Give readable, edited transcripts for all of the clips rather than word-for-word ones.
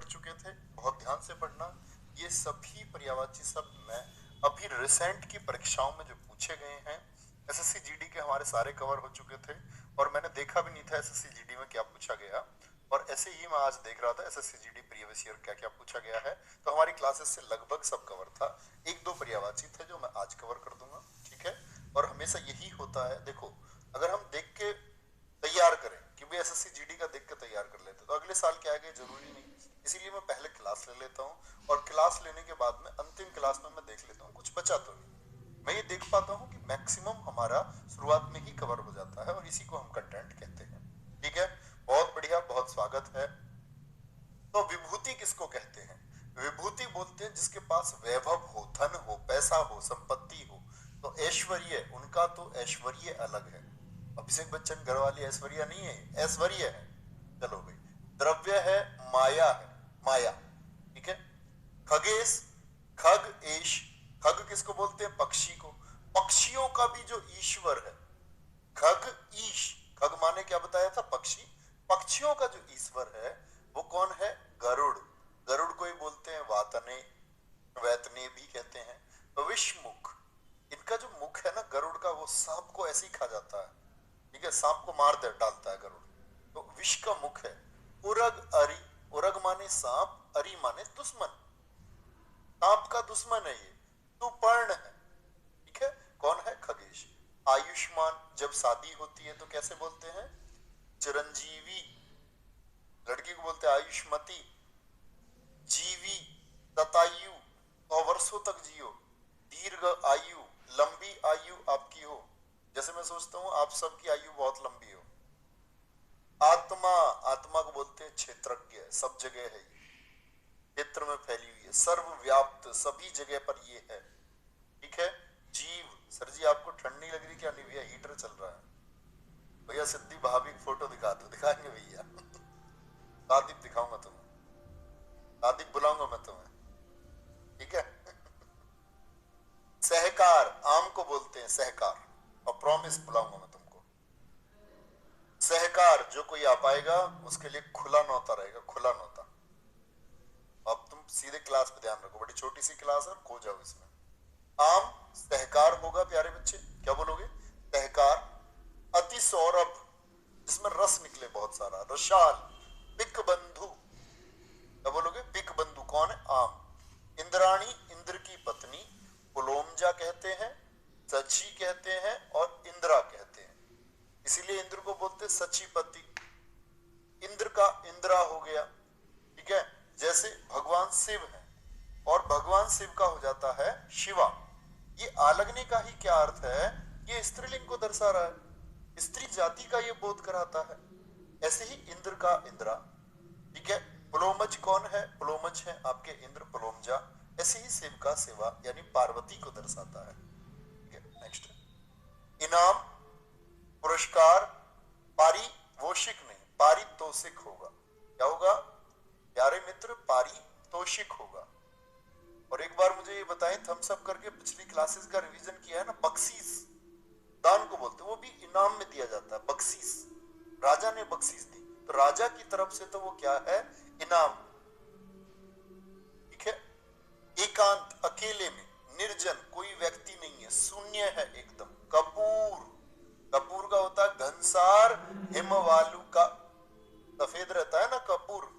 चुके थे, बहुत ध्यान से पढ़ना। ये सभी पर्यायवाची शब्द मैं अभी रिसेंट की परीक्षाओं में जो पूछे गए हैं, एसएससी जीडी के हमारे सारे कवर हो चुके थे और मैंने देखा भी नहीं था एसएससी जीडी में क्या पूछा गया, और ऐसे ही मैं आज देख रहा था एसएससी जीडी प्रीवियस ईयर क्या क्या पूछा गया है। तो हमारी क्लासेस से लगभग सब कवर था, एक दो पर्यायवाची थे जो मैं आज कवर कर दूंगा, ठीक है। और हमेशा यही होता है, देखो अगर हम देख के तैयार करें कि भाई एसएससी जीडी का देख के तैयार कर लेते तो अगले साल क्या आएगा जरूरी नहीं, इसीलिए मैं पहले क्लास ले लेता हूँ और क्लास लेने के बाद में अंतिम क्लास में मैं देख लेता हूँ कुछ बचा तो नहीं। मैं ये देख पाता हूँ कि मैक्सिमम हमारा शुरुआत में ही कवर हो जाता है और इसी को हम कंटेंट कहते हैं, ठीक है। बहुत बढ़िया, बहुत स्वागत है। तो विभूति किसको कहते हैं? विभूति बोलते हैं जिसके पास वैभव हो, धन हो, पैसा हो, संपत्ति हो। तो ऐश्वर्य, उनका तो ऐश्वर्य अलग है। अभिषेक बच्चन घर वाली ऐश्वर्या नहीं है, ऐश्वर्य है। चलो भाई, द्रव्य है, माया है, माया, ठीक है। खगेश, खग एश, खग किसको बोलते हैं? पक्षी को। पक्षियों का भी जो ईश्वर है, खग ईश, खग माने क्या बताया था? पक्षी। पक्षियों का जो ईश्वर है वो कौन है? गरुड़। गरुड़ को ही बोलते हैं वातने, वैतने भी कहते हैं। तो विषमुख, इनका जो मुख है ना गरुड़ का, वो सांप को ऐसे ही खा जाता है, ठीक है, सांप को मार दे डालता है गरुड़, तो विष का मुख है। उरग अरि, उरग माने सांप, अरि माने दुश्मन, सांप का दुश्मन है ये, सुपर्ण है, ठीक है। कौन है? खगेश। आयुष्मान, जब शादी होती है तो कैसे बोलते हैं? चिरंजीवी, लड़की को बोलते हैं आयुष्मती। जीवी, ततायु, 100 वर्षों तक जियो, दीर्घ आयु, लंबी आयु आपकी हो। जैसे मैं सोचता हूँ आप सबकी आयु बहुत लंबी हो। आत्मा, आत्मा को बोलते हैं क्षेत्रज्ञ, सब जगह है ये, क्षेत्र में फैली हुई है, सर्वव्याप्त, सभी जगह पर ये है, ठीक है। जीव, सर जी आपको ठंड नहीं लग रही क्या? नहीं भैया, हीटर चल रहा है। भैया सिद्धि भाभी की फोटो दिखा दो। दिखाएंगे भैया, शादी दिखाऊंगा तुम्हें, शादी बुलाऊंगा मैं तुम्हें, ठीक है। सहकार, आम को बोलते हैं सहकार, और प्रॉमिस बुलाऊंगा मैं तुमको। सहकार, जो कोई आ पाएगा उसके लिए खुला न्योता रहेगा, खुला न्योता। अब तुम सीधे क्लास पे ध्यान रखो, बड़ी छोटी सी क्लास है, खो जाओ इसमें। आम सहकार होगा प्यारे बच्चे, क्या बोलोगे? सहकार। अति सौरभ, जिसमें रस निकले बहुत सारा, रसाल। पिक बंधु, क्या बोलोगे? पिक बंधु कौन है? आम। इंद्राणी, इंद्र की पत्नी, पुलोमजा कहते हैं, सची कहते हैं और इंद्रा कहते हैं, इसीलिए इंद्र को बोलते सचीपति। इंद्र का इंद्रा हो गया, ठीक है। जैसे भगवान शिव है और भगवान शिव का हो जाता है शिवा। ये आलगने का ही क्या अर्थ है? ये स्त्रीलिंग को दर्शा रहा है, स्त्री जाति का ये बोध कराता है। ऐसे ही इंद्र का इंद्रा, ठीक है। पुलोमज कौन है? पुलोमज है आपके इंद्र, पुलोमजा। ऐसे ही शिव का शिवा यानी पार्वती को दर्शाता है, ठीक है। नेक्स्ट, इनाम, पुरस्कार, पारितोषिक नहीं, पारितोषिक होगा। क्या होगा प्यारे मित्र? पारितोषिक होगा। और एक बार मुझे ये बताएं, थम्स अप करके पिछली क्लासेस का रिवीजन किया है ना? बख्शीश, दान को बोलते हैं, वो भी इनाम में दिया जाता है, बख्शीश। राजा ने बख्शीश दी तो राजा की तरफ से तो वो क्या है? इनाम, ठीक है। एकांत, अकेले में, निर्जन, कोई व्यक्ति नहीं है, शून्य है एकदम। कपूर, कपूर का होता है घनसार हिमवालु का, सफेद रहता है ना कपूर,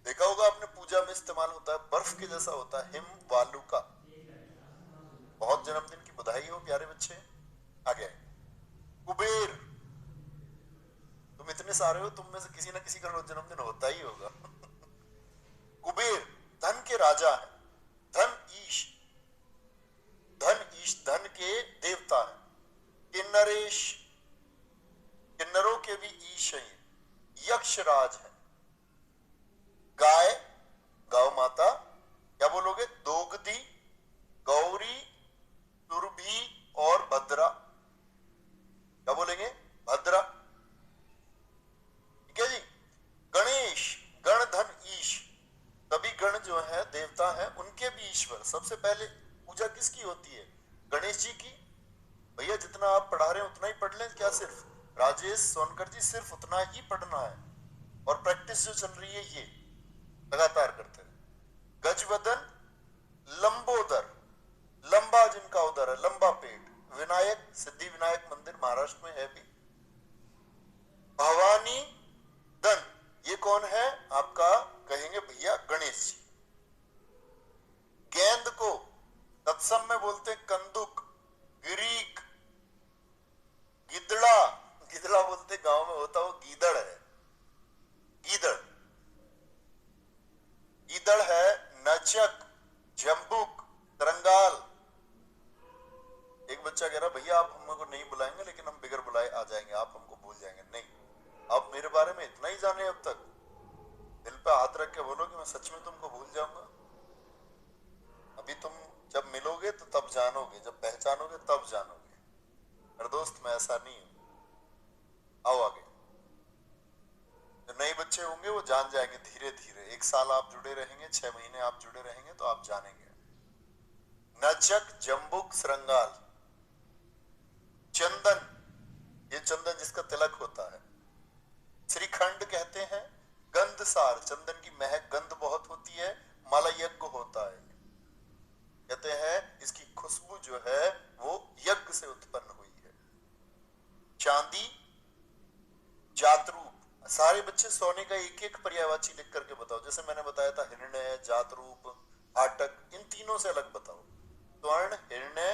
देखा होगा आपने, पूजा में इस्तेमाल होता है, बर्फ के जैसा होता है, हिमवालु का। बहुत जन्मदिन की बधाई हो प्यारे बच्चे। आगे, कुबेर, तुम इतने सारे हो, तुम में से किसी ना किसी का रोज जन्मदिन होता ही होगा। कुबेर धन के राजा है, धन ईश, धन ईश, धन के देवता है। किन्नरेश, किन्नरों के भी ईश है। यक्षराज है। गाय, गौ माता, क्या बोलोगे? दोगदी, गौरी, सुरभि और भद्रा, क्या बोलेंगे? भद्रा, ठीक है जी। गणेश, गण धन ईश, सभी गण जो है देवता है उनके भी ईश्वर। सबसे पहले पूजा किसकी होती है? गणेश जी की। भैया जितना आप पढ़ा रहे हैं उतना ही पढ़ लें क्या? सिर्फ राजेश सोनकर जी, सिर्फ उतना ही पढ़ना है, और प्रैक्टिस जो चल रही है ये, लगातार करते रहे। गजवदन, लंबोदर, लंबा जिनका उदर है, लंबा पेट। विनायक, सिद्धि विनायक मंदिर महाराष्ट्र में है भी। भवानी दन, ये कौन है आपका, कहेंगे भैया गणेश जी। गेंद को तत्सम में बोलते कंदुक। गिरीक, गिदड़ा, गिदड़ा बोलते गांव में होता, वो गीदड़ है, गीदड़। गीदड़ है नचक, जम्बुक, तरंगाल। एक बच्चा कह रहा भैया आप हमको नहीं बुलाएंगे लेकिन हम बिगर बुलाए आ जाएंगे, आप हमको भूल जाएंगे। नहीं, आप मेरे बारे में इतना ही जाने अब तक, दिल पे हाथ रख के बोलो कि मैं सच में तुमको भूल जाऊंगा। अभी तुम जब मिलोगे तो तब जानोगे, जब पहचानोगे तब जानोगे। पर दोस्त मैं ऐसा नहीं हूं। आओ आगे। जो नए बच्चे होंगे वो जान जाएंगे धीरे धीरे। 1 साल आप जुड़े रहेंगे, 6 महीने आप जुड़े रहेंगे तो आप जानेंगे। नचक, जम्बुक, श्रृंगाल। चंदन, ये चंदन जिसका तिलक होता है। श्रीखंड कहते हैं। गंधसार, चंदन की महक, गंध बहुत होती है, मलयज्ञ होता है। कहते हैं इसकी खुशबू जो है वो यज्ञ से उत्पन्न हुई है। चांदी, जातरूप। सारे बच्चे सोने का एक एक पर्यायवाची लिख करके बताओ। जैसे मैंने बताया था हिरण्य, जातरूप, हाटक, इन तीनों से अलग बताओ। स्वर्ण, हिरण्य,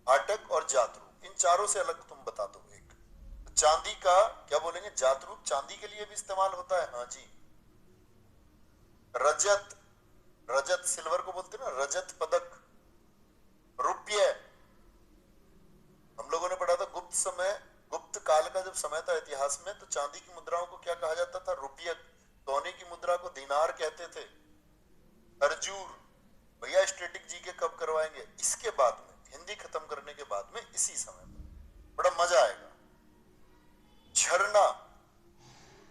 हाटक और जातरूप, इन चारों से अलग तुम बता दो एक। तो चांदी का क्या बोलेंगे, जातरूप चांदी के लिए भी इस्तेमाल होता है। हाँ जी। रजत, रजत सिल्वर को बोलते ना, रजत पदक। रुपये, हम लोगों ने पढ़ा था गुप्त समय, गुप्त काल का जब समय था इतिहास में, तो चांदी की मुद्राओं को क्या कहा जाता था, रुपये। सोने की मुद्रा को दिनार कहते थे। अर्जूर, भैया स्टैटिक जीके कब करवाएंगे, इसके बाद में, हिंदी खत्म करने के बाद में, इसी समय पर बड़ा मजा आएगा। झरना,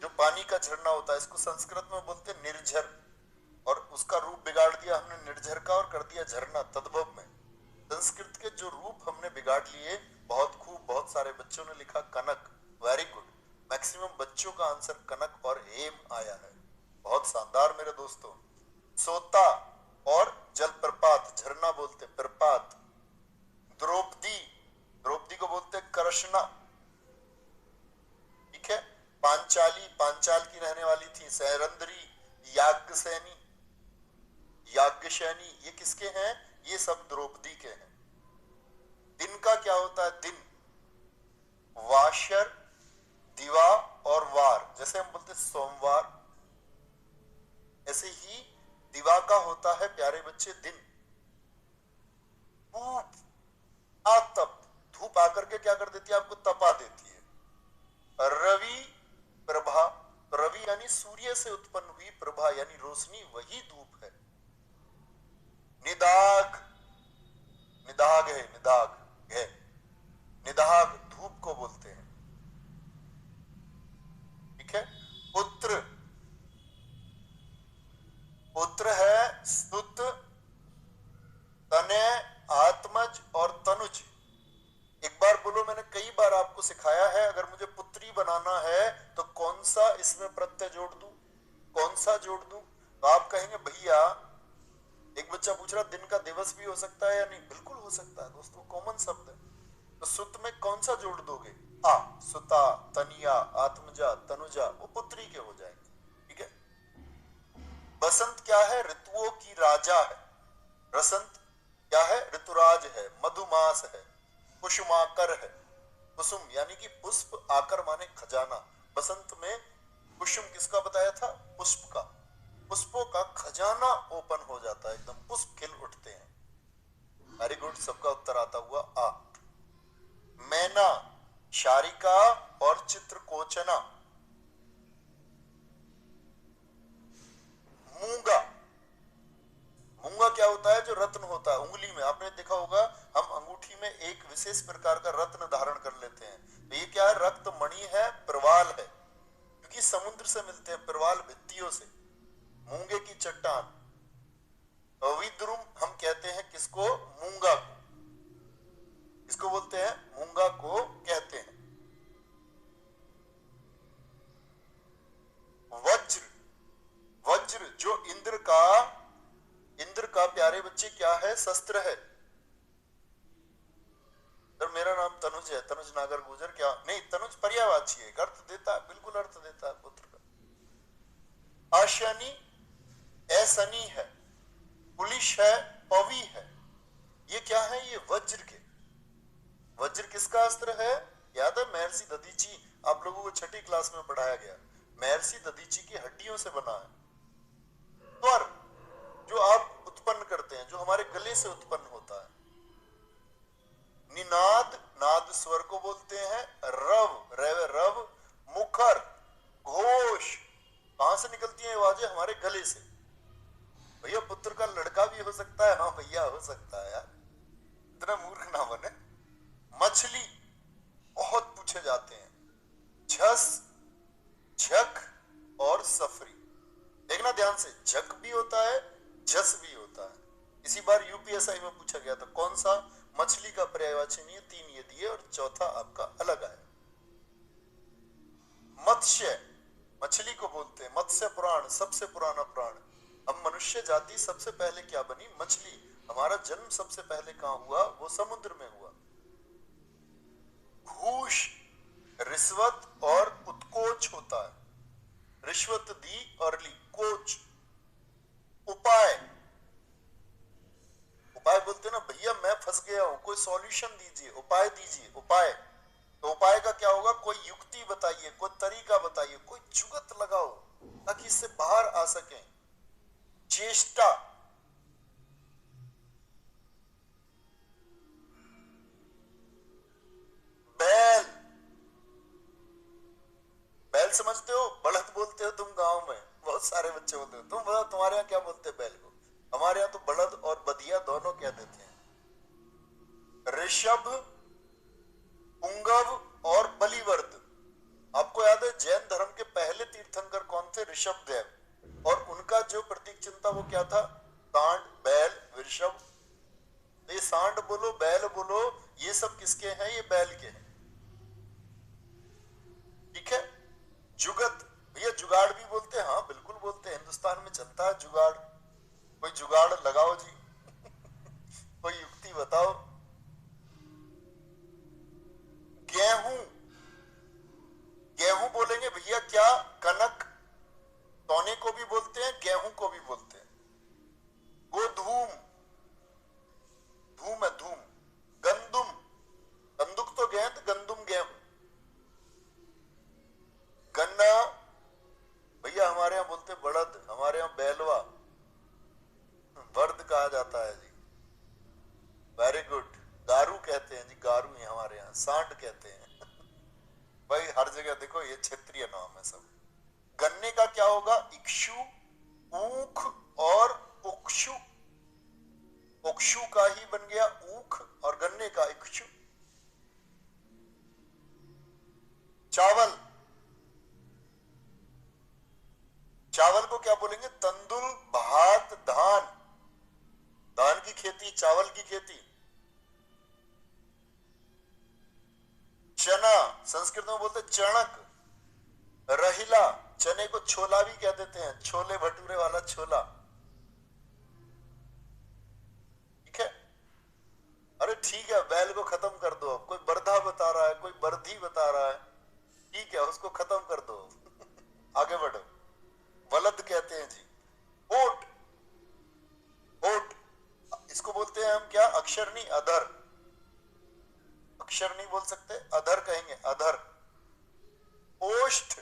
जो पानी का झरना होता है, इसको संस्कृत में बोलते हैं निर्झर, और उसका रूप बिगाड़ दिया हमने निर्झर का और कर दिया झरना तद्भव में। संस्कृत के जो रूप हमने बिगाड़ लिए, बहुत खूब। बहुत सारे बच्चों ने लिखा कनक, वेरी गुड। मैक्सिमम बच्चों का आंसर कनक और हेम आया है, बहुत शानदार मेरे दोस्तों। सोता और जलप्रपात, झरना बोलते प्रपात। द्रौपदी, द्रौपदी को बोलते कृष्णा, ठीक है। पांचाली, पांचाल की रहने वाली थी। सैरंद्री, याज्ञसेनी, याज्ञसेनी, ये किसके हैं, ये सब द्रौपदी के हैं। दिन का क्या होता है, दिन, वाशर, दिवा और वार। जैसे हम बोलते सोमवार, ऐसे ही दिवा का होता है प्यारे बच्चे दिन। धूप, आतप, धूप आकर के क्या कर देती है, आपको तपा देती है। रवि, प्रभा, रवि यानी सूर्य से उत्पन्न हुई प्रभा यानी रोशनी, वही धूप है। निदाग, निदाग है, निदाग है, निदाग धूप को बोलते हैं, ठीक है। पुत्र, पुत्र है स्तुत, तनय, आत्मज और तनुज। एक बार बोलो, मैंने कई बार आपको सिखाया है, अगर मुझे पुत्री बनाना है तो कौन सा इसमें प्रत्यय जोड़ दूं, कौन सा जोड़ दूं। तो आप कहेंगे भैया, एक बच्चा पूछ रहा दिन का दिवस भी हो सकता है या नहीं, बिल्कुल हो सकता है दोस्तों, कॉमन शब्द है। तो सुत में कौन सा जोड़ दोगे, आ, सुता, तनिया, आत्मजा, तनुजा, वो पुत्री के हो जाएंगे, ठीक है। बसंत क्या है, ऋतुओं की राजा है। बसंत क्या है, ऋतुराज है, मधुमास है, कुसुमाकर है। कुसुम यानी कि पुष्प, आकर माने खजाना। बसंत में कुसुम किसका बताया था, पुष्प का। पुष्पों का खजाना ओपन हो जाता है, एकदम पुष्प खिल उठते हैं। वेरी गुड, सबका उत्तर आता हुआ आ। मैना, शारिका और चित्रकोचना। मूंगा, मूंगा क्या होता है, जो रत्न होता है उंगली में, आपने देखा होगा हम अंगूठी में एक विशेष प्रकार का रत्न धारण कर लेते हैं, तो ये क्या है, रक्त मणि है, प्रवाल है, क्योंकि समुद्र से मिलते हैं प्रवाल भित्तियों से। मूंगे की चट्टान, विद्रुम हम कहते हैं किसको, मूंगा को, इसको बोलते हैं मूंगा को कहते हैं। वज्र, वज्र जो इंद्र का प्यारे बच्चे क्या है? शस्त्र है। सर मेरा नाम तनुज है, तनुज नागर गुजर। क्या नहीं, तनुज पर्यायवाची है, अर्थ देता है, बिल्कुल अर्थ देता है पुत्र का। आशनी ऐसनी है, पुलिश है, पवी है। ये क्या है? ये वज्र के। वज्र किसका अस्त्र है? याद है महर्षि दधीची, आप लोगों को छठी क्लास में पढ़ाया गया। महर्षि दधीची की हड्डियों से बना है। स्वर जो आप उत्पन्न करते हैं, जो हमारे गले से उत्पन्न होता है। निनाद, नाद स्वर को बोलते हैं। रव, मुखर, घोष, कहां से निकलती है आवाजें? हमारे गले से। भैया पुत्र का लड़का भी हो सकता है। हाँ भैया हो सकता है यार, इतना मूर्ख ना बने। मछली बहुत पूछे जाते हैं। झस, झक और सफरी। देखना ध्यान से, झक भी होता है, झस भी होता है। इसी बार यूपीएसआई में पूछा गया था कौन सा मछली का पर्यायवाची नहीं है। 3 ये दिए और चौथा आपका अलग आया। मत्स्य, मछली को बोलते हैं। मत्स्य पुराण, सबसे पुराना प्राण। हम मनुष्य जाति सबसे पहले क्या बनी? मछली। हमारा जन्म सबसे पहले कहां हुआ? वो समुद्र में हुआ। घूस रिश्वत और उत्कोच होता है। रिश्वत दी और ली, कोच। उपाय, उपाय बोलते ना भैया मैं फंस गया हूं, कोई सॉल्यूशन दीजिए, उपाय दीजिए। उपाय, तो उपाय का क्या होगा? कोई युक्ति बताइए, कोई तरीका बताइए, कोई जुगत लगाओ ताकि इससे बाहर आ सकें। चेष्टा, बैल, बैल समझते हो? बढ़त बोलते हो तुम गांव में, बहुत सारे बच्चे बोलते हो। तुम बताओ तुम्हारे यहाँ क्या बोलते हैं बैल को? हमारे यहाँ तो बढ़त और बधिया दोनों कह देते हैं। ऋषभ, पुंगव और बलिवर्द। आपको याद है जैन धर्म के पहले तीर्थंकर कौन थे? ऋषभ देव। और उनका जो प्रतीक चिन्ह था वो क्या था? सांड, बैल, वृषभ। तो ये सांड बोलो, बैल बोलो, ये सब किसके हैं? ये बैल के हैं। ठीक है। जुगत, भैया जुगाड़ भी बोलते हैं। हाँ बिल्कुल बोलते हैं, हिंदुस्तान में चलता है जुगाड़। कोई जुगाड़ लगाओ जी। कोई युक्ति बताओ। गेहूं, गेहूं बोलेंगे भैया क्या? कनक, सोने को भी बोलते हैं, गेहूं को भी बोलते हैं। गोधूम, धूम है धूम। गंदुम, बंदूक तो गेंद, गंदुम गेहूं। गन्ना, भैया हमारे यहाँ बोलते बड़द, हमारे यहाँ बैलवा, बर्द कहा जाता है जी। Very good. गारू कहते हैं जी, गारू ही हमारे यहाँ। सांड कहते हैं। भाई हर जगह देखो ये क्षेत्रीय नाम है सब। गन्ने का क्या होगा? इक्षु, ऊख और उक्षु। उक्षु का ही बन गया ऊख और गन्ने का इक्षु। चावल, चावल को क्या बोलेंगे? तंदुल, भात, धान। धान की खेती, चावल की खेती। चना, संस्कृत में बोलते चणक। रहिला, चने को छोला भी कह देते हैं, छोले भटूरे वाला छोला। ठीक है। अरे ठीक है, बैल को खत्म कर दो। अब कोई बर्धा बता रहा है, कोई बर्धी बता रहा है, ठीक है उसको खत्म कर दो। आगे बढ़ो। बलद कहते हैं जी। ओट, ओट, इसको बोलते हैं हम क्या? अक्षर नहीं, अधर। अक्षर नहीं बोल सकते, अधर कहेंगे, अधर। ओष्ठ,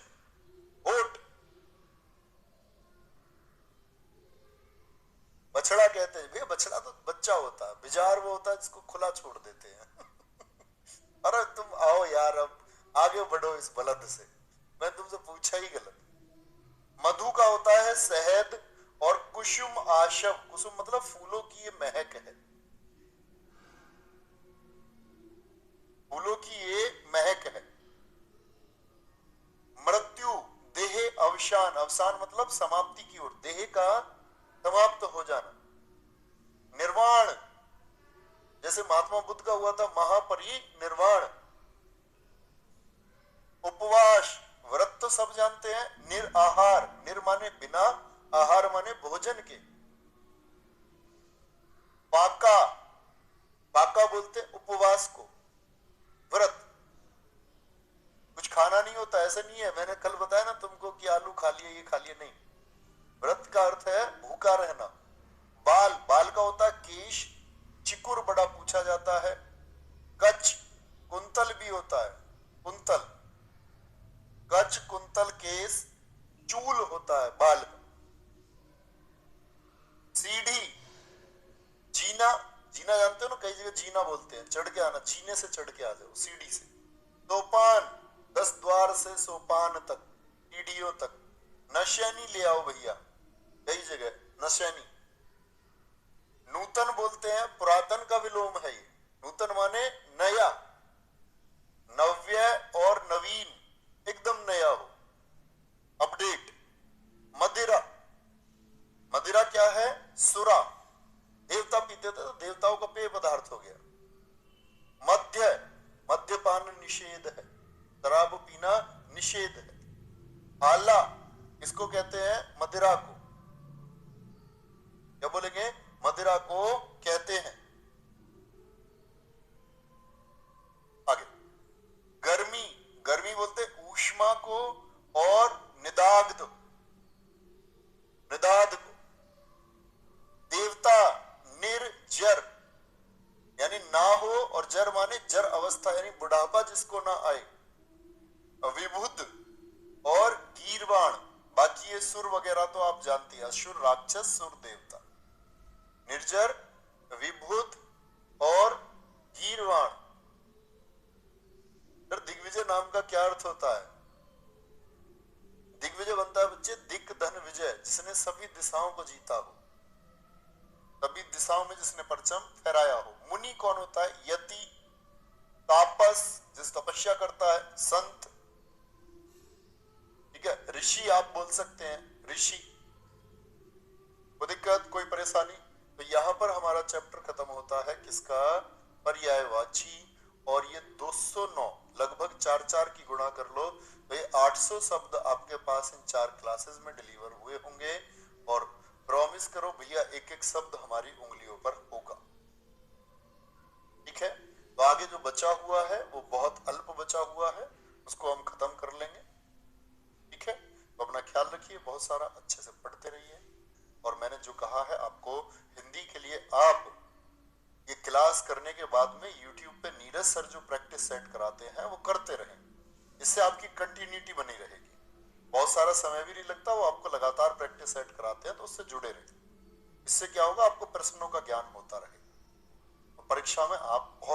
ओट, बछड़ा कहते हैं। भैया बछड़ा तो बच्चा होता है, बिजार वो होता है जिसको खुला छोड़ देते हैं। अरे तुम आओ यार, अब आगे बढ़ो इस बलद से, मैं तुमसे पूछा ही गलत। मधु का होता है शहद और कुसुम आशव, कुसुम मतलब फूलों की ये महक है, फूलों की ये महक है। मृत्यु, देह अवसान, अवसान मतलब समाप्ति की ओर, देह का समाप्त हो जाना। निर्वाण, जैसे महात्मा बुद्ध का हुआ था महापरिनिर्वाण। उपवास, व्रत तो सब जानते हैं। निराहार, निर माने बिना, आहार माने माने भोजन के। पाका, पाका बोलते उपवास को, व्रत। कुछ खाना नहीं होता, ऐसा नहीं है। मैंने कल बताया ना तुमको कि आलू खा लिए, ये खा लिए, नहीं। व्रत का अर्थ है भूखा रहना। बाल, बाल का होता है केश, चिकुर बड़ा पूछा जाता है। कच्छ, कुंतल भी होता है, कुंतल, कच्छ, कुंतल, केस, चूल होता है बाल का। सीढ़ी, जीना, जीना जानते हो ना, कई जगह जीना बोलते हैं, चढ़ के आना, जीने से चढ़ के आ जाओ, सीढ़ी से। सोपान, 10 द्वार से सोपान तक, सीढ़ियों तक। नशैनी ले आओ भैया, कई जगह नशैनी। नूतन बोलते हैं, पुरातन का विलोम है ये। नूतन माने नया, नव्य और नवीन, एकदम नया हो, अपडेट। मदिरा, मदिरा क्या है? सुरा, देवता पीते थे तो देवताओं का पेय पदार्थ हो गया। मद्य, मद्यपान निषेध है, शराब पीना निषेध है। आला, इसको कहते हैं मदिरा को, क्या बोलेंगे? मदिरा को कहते हैं। आगे, गर्मी, गर्मी बोलते ऊष्मा को और निदाग्ध, निदाद को। देवता, निर्जर, यानी ना हो, और जर माने जर अवस्था, यानी बुढ़ापा जिसको ना आए। विभुद और गीरवाण, बाकी ये सुर वगैरह तो आप जानती हैं, असुर, राक्षस, सुर, देवता। निर्जर, विभुद और गीरवाण। फिर दिग्विजय नाम का क्या अर्थ होता है? दिग्विजय बनता है बच्चे दिक धन विजय, जिसने सभी दिशाओं को जीता हो, सभी दिशाओं में जिसने परचम फहराया हो। मुनि कौन होता है? यति, तापस, जिस तपस्या करता है, संत, ठीक है। ऋषि आप बोल सकते हैं, ऋषि। कोई दिक्कत, कोई परेशानी? तो यहां पर हमारा चैप्टर खत्म होता है, किसका? पर्यायवाची। और ये 209, लगभग 4-4 की गुणा कर लो तो ये 800 शब्द आपके पास इन 4 क्लासेस में डिलीवर हुए होंगे। और प्रॉमिस करो भैया, एक एक शब्द हमारी उंगलियों पर होगा, ठीक है। तो आगे जो बचा हुआ है वो बहुत अल्प बचा हुआ है, उसको हम खत्म कर लेंगे, ठीक है। तो अपना ख्याल रखिए, बहुत सारा अच्छे से पढ़ते रहिए। और मैंने जो कहा है आपको, हिंदी के लिए आप ये क्लास करने के बाद में YouTube पे नीरज सर जो प्रैक्टिस सेट कराते हैं वो करते रहें, इससे आपकी कंटिन्यूटी बनी रहेगी। बहुत सारा समय भी नहीं लगता, वो आपको लगातार प्रैक्टिस सेट कराते हैं, तो उससे जुड़े रहें। इससे क्या होगा? आपको प्रश्नों का ज्ञान होता रहेगा, तो परीक्षा में आप बहुत